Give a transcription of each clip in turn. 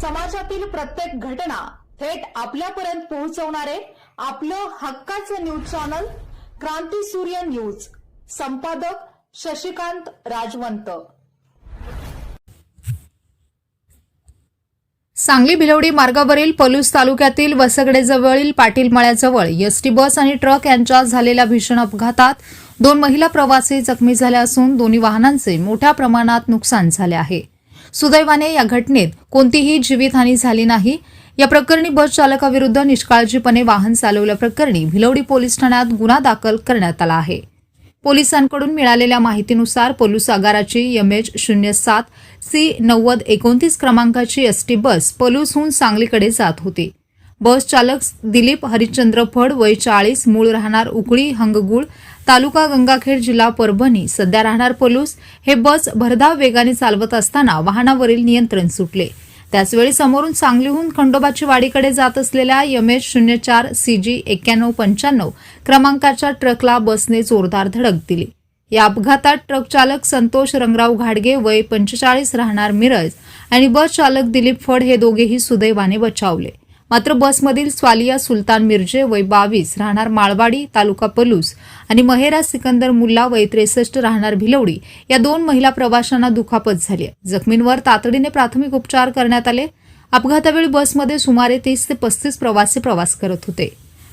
समाजातील प्रत्येक घटना थेट आपल्यापर्यंत पोहोचवणारे आपलं हक्काचं न्यूज चॅनल क्रांती सूर्य न्यूज. संपादक शशिकांत राजवंत. सांगली भिलवडी मार्गावरील पलूस तालुक्यातील वसगडेजवळील पाटील मळ्याजवळ एसटी बस आणि ट्रक यांच्यात झालेल्या भीषण अपघातात 2 महिला प्रवासी जखमी झाल्या असून दोन्ही वाहनांचे मोठ्या प्रमाणात नुकसान झाले आहे. सुदैवाने या घटनेत कोणतीही जीवितहानी झाली नाही. या प्रकरणी बस चालकाविरुद्ध निष्काळजीपणे वाहन चालवल्याप्रकरणी भिलवडी पोलीस ठाण्यात गुन्हा दाखल करण्यात आला आहे. पोलिसांकडून मिळालेल्या माहितीनुसार पलूस आगाराची MH07 C9029 क्रमांकाची एसटी बस पलूसहून सांगलीकडे जात होती. बस चालक दिलीप हरिश्चंद्र फड वय 40, मूळ राहणार उकळी हंगगुळ, तालुका गंगाखेड, जिल्हा परभणी, सध्या राहणार पलूस, हे बस भरधाव वेगाने चालवत असताना वाहनावरील नियंत्रण सुटले. त्याचवेळी समोरून सांगलीहून खंडोबाची वाडीकडे जात असलेल्या MH04 CG 9195 क्रमांकाच्या ट्रकला बसने जोरदार धडक दिली. या अपघातात ट्रक चालक संतोष रंगराव घाडगे वय 45 राहणार मिरज आणि बस चालक दिलीप फड हे दोघेही सुदैवाने बचावले. मात्र बसमधील स्वालिया सुलतान मिर्जे वय 22 राहणार माळवाडी, तालुका पलूस आणि महेरा सिकंदर मुल्ला वय 63 राहणार भिलवडी या 2 महिला प्रवाशांना दुखापत झाली. जखमींवर तातडीने प्राथमिक उपचार करण्यात आले. अपघातावेळी बसमध्ये सुमारे 30 ते 35 प्रवासी प्रवास करत होते.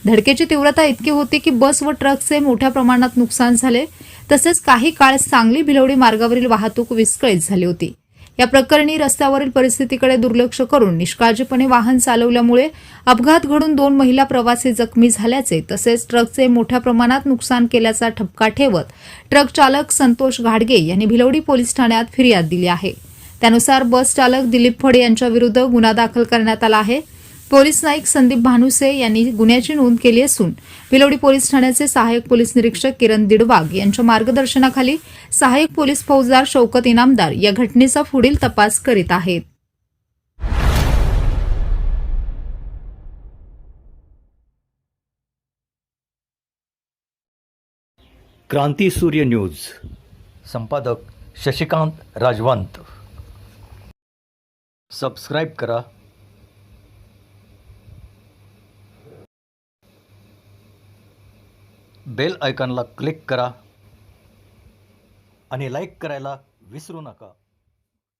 धडकेची तीव्रता इतकी होती की बस व ट्रकचे मोठ्या प्रमाणात नुकसान झाले. तसेच काही काळ सांगली भिलवडी मार्गावरील वाहतूक विस्कळीत झाली होती. या प्रकरणी रस्त्यावरील परिस्थितीकडे दुर्लक्ष करून निष्काळजीपणे वाहन चालवल्यामुळे अपघात घडून 2 महिला प्रवासी जखमी झाल्याचे तसेच ट्रकचे मोठ्या प्रमाणात नुकसान केल्याचा ठपका ठेवत ट्रक चालक संतोष घाडगे यांनी भिलवडी पोलीस ठाण्यात फिर्याद दिली आहे. त्यानुसार बस चालक दिलीप फडे यांच्याविरुद्ध गुन्हा दाखल करण्यात आला आहे. पोलीस नाईक संदीप भानुसे यांनी गुन्ह्याची नोंद केली असून भिलवडी पोलीस ठाण्याचे सहाय्यक पोलीस निरीक्षक किरण दिडवाग यांच्या मार्गदर्शनाखाली सहाय्यक पोलीस फौजदार शौकत इनामदार या घटनेचा पुढील तपास करीत आहेत. क्रांती सूर्य न्यूज. संपादक शशिकांत राजवंत. सबस्क्राईब करा. बेल आयकॉनला क्लिक करा आणि लाईक करायला विसरू नका.